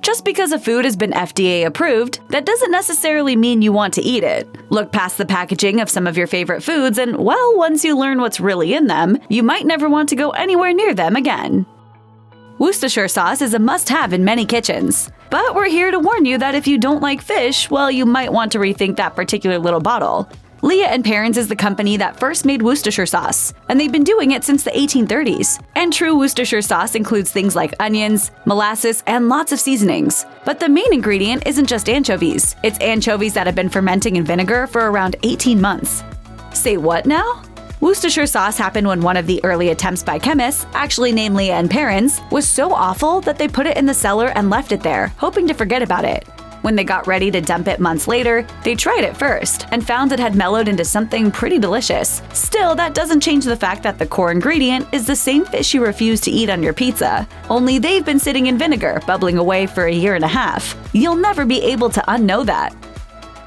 Just because a food has been FDA approved, that doesn't necessarily mean you want to eat it. Look past the packaging of some of your favorite foods and, well, once you learn what's really in them, you might never want to go anywhere near them again. Worcestershire sauce is a must-have in many kitchens. But we're here to warn you that if you don't like fish, well, you might want to rethink that particular little bottle. Leah & Perrins is the company that first made Worcestershire sauce, and they've been doing it since the 1830s. And true Worcestershire sauce includes things like onions, molasses, and lots of seasonings. But the main ingredient isn't just anchovies. It's anchovies that have been fermenting in vinegar for around 18 months. Say what now? Worcestershire sauce happened when one of the early attempts by chemists, actually named Leah & Perrins, was so awful that they put it in the cellar and left it there, hoping to forget about it. When they got ready to dump it months later, they tried it first and found it had mellowed into something pretty delicious. Still, that doesn't change the fact that the core ingredient is the same fish you refuse to eat on your pizza. Only they've been sitting in vinegar, bubbling away for a year and a half. You'll never be able to unknow that.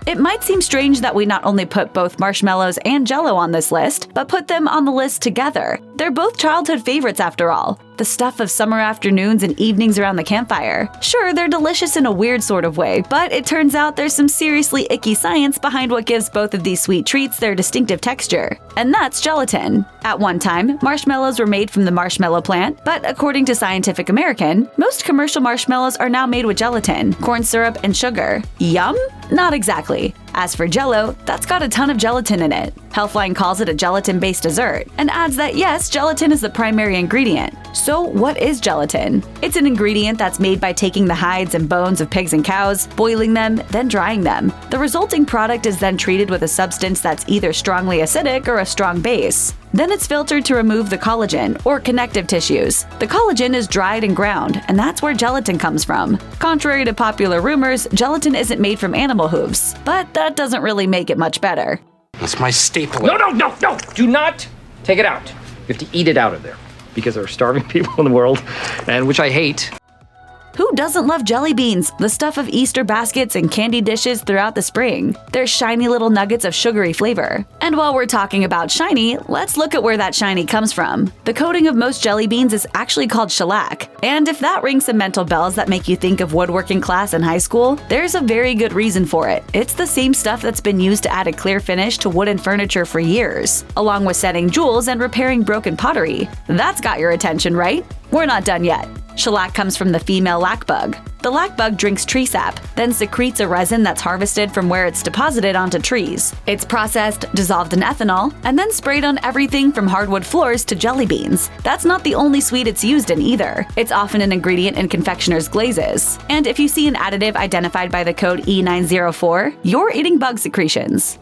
It might seem strange that we not only put both Marshmallows and Jell-O on this list, but put them on the list together. They're both childhood favorites after all. The stuff of summer afternoons and evenings around the campfire. Sure, they're delicious in a weird sort of way, but it turns out there's some seriously icky science behind what gives both of these sweet treats their distinctive texture. And that's gelatin. At one time, marshmallows were made from the marshmallow plant, but according to Scientific American, most commercial marshmallows are now made with gelatin, corn syrup, and sugar. Yum? Not exactly. As for Jello, that's got a ton of gelatin in it. Healthline calls it a gelatin-based dessert, and adds that yes, gelatin is the primary ingredient. So what is gelatin? It's an ingredient that's made by taking the hides and bones of pigs and cows, boiling them, then drying them. The resulting product is then treated with a substance that's either strongly acidic or a strong base. Then it's filtered to remove the collagen, or connective tissues. The collagen is dried and ground, and that's where gelatin comes from. Contrary to popular rumors, gelatin isn't made from animal hooves, but that doesn't really make it much better. That's my staple. No! Do not take it out. You have to eat it out of there, because there are starving people in the world, and which I hate. Who doesn't love jelly beans, the stuff of Easter baskets and candy dishes throughout the spring? They're shiny little nuggets of sugary flavor. And while we're talking about shiny, let's look at where that shiny comes from. The coating of most jelly beans is actually called shellac. And if that rings some mental bells that make you think of woodworking class in high school, there's a very good reason for it. It's the same stuff that's been used to add a clear finish to wooden furniture for years, along with setting jewels and repairing broken pottery. That's got your attention, right? We're not done yet. Shellac comes from the female lac bug. The lac bug drinks tree sap, then secretes a resin that's harvested from where it's deposited onto trees. It's processed, dissolved in ethanol, and then sprayed on everything from hardwood floors to jelly beans. That's not the only sweet it's used in either. It's often an ingredient in confectioners' glazes. And if you see an additive identified by the code E904, you're eating bug secretions.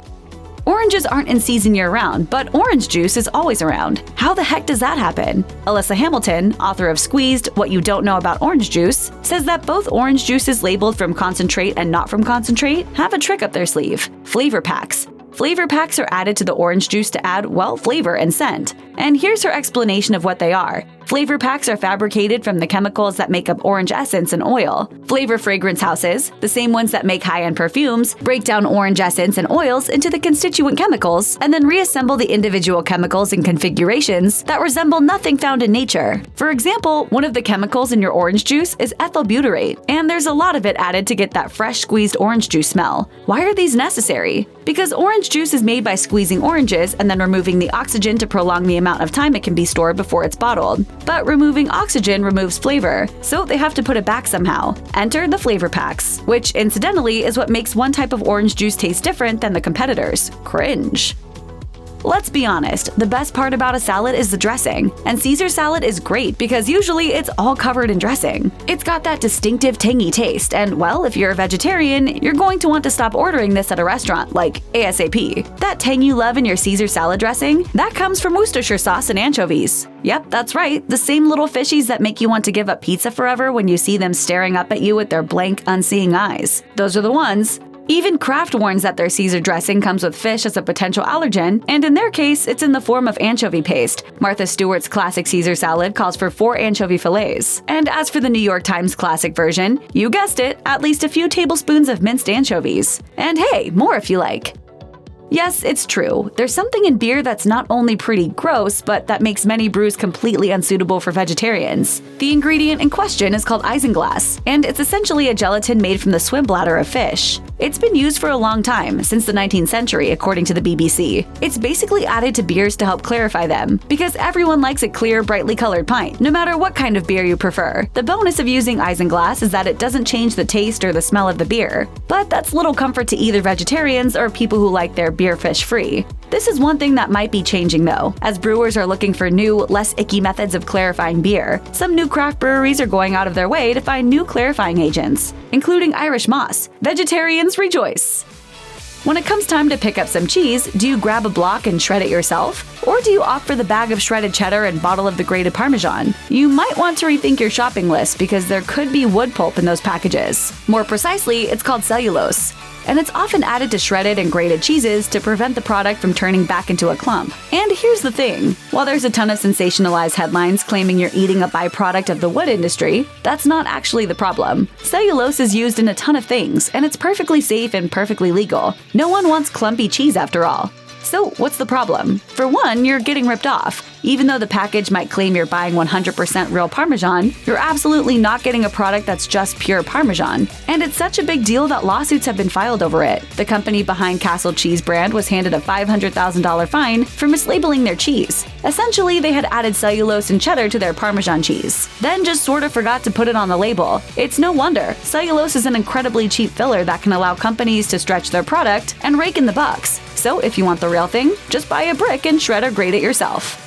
Oranges aren't in season year-round, but orange juice is always around. How the heck does that happen? Alyssa Hamilton, author of Squeezed: What You Don't Know About Orange Juice, says that both orange juices labeled from concentrate and not from concentrate have a trick up their sleeve: flavor packs. Flavor packs are added to the orange juice to add, well, flavor and scent. And here's her explanation of what they are. Flavor packs are fabricated from the chemicals that make up orange essence and oil. Flavor fragrance houses, the same ones that make high-end perfumes, break down orange essence and oils into the constituent chemicals and then reassemble the individual chemicals in configurations that resemble nothing found in nature. For example, one of the chemicals in your orange juice is ethyl butyrate, and there's a lot of it added to get that fresh squeezed orange juice smell. Why are these necessary? Because orange juice is made by squeezing oranges and then removing the oxygen to prolong the amount of time it can be stored before it's bottled. But removing oxygen removes flavor, so they have to put it back somehow. Enter the flavor packs, which incidentally is what makes one type of orange juice taste different than the competitors. Cringe. Let's be honest, the best part about a salad is the dressing, and Caesar salad is great because usually it's all covered in dressing. It's got that distinctive tangy taste, and well, if you're a vegetarian, you're going to want to stop ordering this at a restaurant, like ASAP. That tang you love in your Caesar salad dressing, that comes from Worcestershire sauce and anchovies. Yep, that's right, the same little fishies that make you want to give up pizza forever when you see them staring up at you with their blank, unseeing eyes. Those are the ones. Even Kraft warns that their Caesar dressing comes with fish as a potential allergen, and in their case, it's in the form of anchovy paste. Martha Stewart's classic Caesar salad calls for 4 anchovy fillets. And as for the New York Times classic version, you guessed it, at least a few tablespoons of minced anchovies. And hey, more if you like. Yes, it's true. There's something in beer that's not only pretty gross, but that makes many brews completely unsuitable for vegetarians. The ingredient in question is called isinglass, and it's essentially a gelatin made from the swim bladder of fish. It's been used for a long time, since the 19th century, according to the BBC. It's basically added to beers to help clarify them, because everyone likes a clear, brightly colored pint, no matter what kind of beer you prefer. The bonus of using isinglass is that it doesn't change the taste or the smell of the beer. But that's little comfort to either vegetarians or people who like their beer fish-free. This is one thing that might be changing though, as brewers are looking for new, less icky methods of clarifying beer. Some new craft breweries are going out of their way to find new clarifying agents, including Irish moss. Vegetarians rejoice! When it comes time to pick up some cheese, do you grab a block and shred it yourself? Or do you opt for the bag of shredded cheddar and bottle of the grated Parmesan? You might want to rethink your shopping list because there could be wood pulp in those packages. More precisely, it's called cellulose, and it's often added to shredded and grated cheeses to prevent the product from turning back into a clump. And here's the thing, while there's a ton of sensationalized headlines claiming you're eating a byproduct of the wood industry, that's not actually the problem. Cellulose is used in a ton of things, and it's perfectly safe and perfectly legal. No one wants clumpy cheese after all. So what's the problem? For one, you're getting ripped off. Even though the package might claim you're buying 100% real Parmesan, you're absolutely not getting a product that's just pure Parmesan. And it's such a big deal that lawsuits have been filed over it. The company behind Castle Cheese brand was handed a $500,000 fine for mislabeling their cheese. Essentially, they had added cellulose and cheddar to their Parmesan cheese, then just sort of forgot to put it on the label. It's no wonder. Cellulose is an incredibly cheap filler that can allow companies to stretch their product and rake in the bucks. So if you want the real thing, just buy a brick and shred or grate it yourself.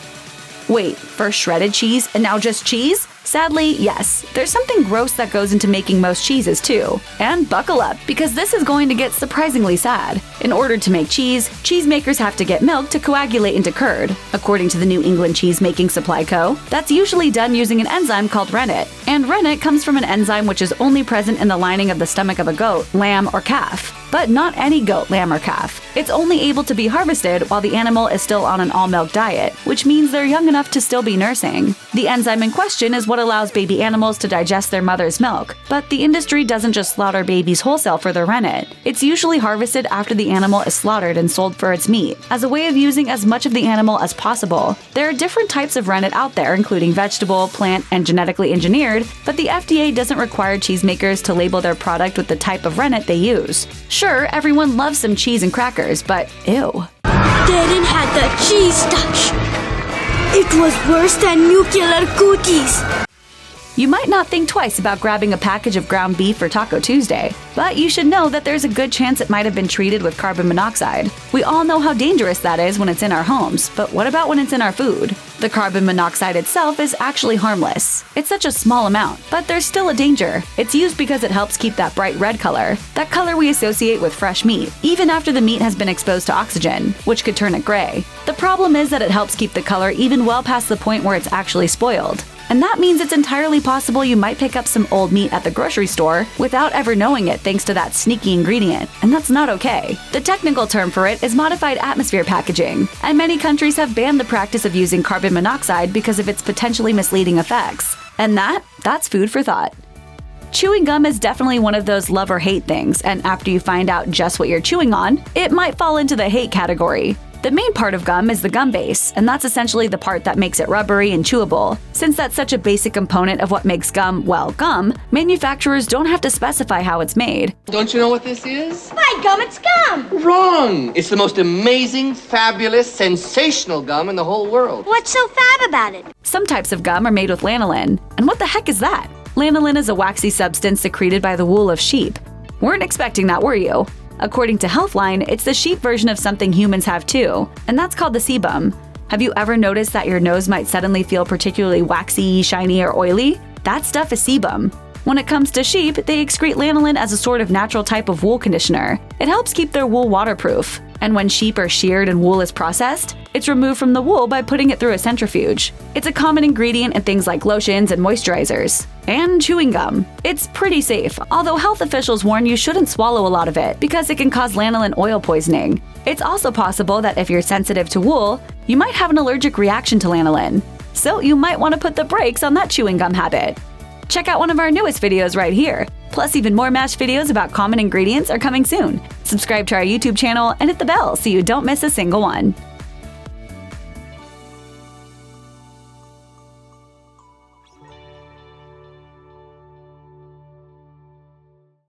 Wait, first shredded cheese and now just cheese? Sadly, yes. There's something gross that goes into making most cheeses too. And buckle up, because this is going to get surprisingly sad. In order to make cheese, cheesemakers have to get milk to coagulate into curd. According to the New England Cheesemaking Supply Co., that's usually done using an enzyme called rennet. And rennet comes from an enzyme which is only present in the lining of the stomach of a goat, lamb, or calf. But not any goat, lamb, or calf. It's only able to be harvested while the animal is still on an all-milk diet, which means they're young enough to still be nursing. The enzyme in question is what allows baby animals to digest their mother's milk. But the industry doesn't just slaughter babies wholesale for their rennet. It's usually harvested after the animal is slaughtered and sold for its meat, as a way of using as much of the animal as possible. There are different types of rennet out there, including vegetable, plant, and genetically engineered, but the FDA doesn't require cheesemakers to label their product with the type of rennet they use. Sure, everyone loves some cheese and crackers, but ew. Darren had the cheese touch. It was worse than nuclear cookies. You might not think twice about grabbing a package of ground beef for Taco Tuesday, but you should know that there's a good chance it might have been treated with carbon monoxide. We all know how dangerous that is when it's in our homes, but what about when it's in our food? The carbon monoxide itself is actually harmless. It's such a small amount, but there's still a danger. It's used because it helps keep that bright red color, that color we associate with fresh meat, even after the meat has been exposed to oxygen, which could turn it gray. The problem is that it helps keep the color even well past the point where it's actually spoiled. And that means it's entirely possible you might pick up some old meat at the grocery store without ever knowing it thanks to that sneaky ingredient, and that's not okay. The technical term for it is modified atmosphere packaging, and many countries have banned the practice of using carbon monoxide because of its potentially misleading effects. And that's food for thought. Chewing gum is definitely one of those love or hate things, and after you find out just what you're chewing on, it might fall into the hate category. The main part of gum is the gum base, and that's essentially the part that makes it rubbery and chewable. Since that's such a basic component of what makes gum, well, gum, manufacturers don't have to specify how it's made. Don't you know what this is? My gum, it's gum. Wrong! It's the most amazing, fabulous, sensational gum in the whole world. What's so fab about it? Some types of gum are made with lanolin. And what the heck is that? Lanolin is a waxy substance secreted by the wool of sheep. Weren't expecting that, were you? According to Healthline, it's the sheep version of something humans have too, and that's called the sebum. Have you ever noticed that your nose might suddenly feel particularly waxy, shiny, or oily? That stuff is sebum. When it comes to sheep, they excrete lanolin as a sort of natural type of wool conditioner. It helps keep their wool waterproof. And when sheep are sheared and wool is processed, it's removed from the wool by putting it through a centrifuge. It's a common ingredient in things like lotions and moisturizers. And chewing gum. It's pretty safe, although health officials warn you shouldn't swallow a lot of it because it can cause lanolin oil poisoning. It's also possible that if you're sensitive to wool, you might have an allergic reaction to lanolin. So you might want to put the brakes on that chewing gum habit. check out one of our newest videos right here. Plus, even more MASH videos about common ingredients are coming soon. Subscribe to our YouTube channel and hit the bell so you don't miss a single one.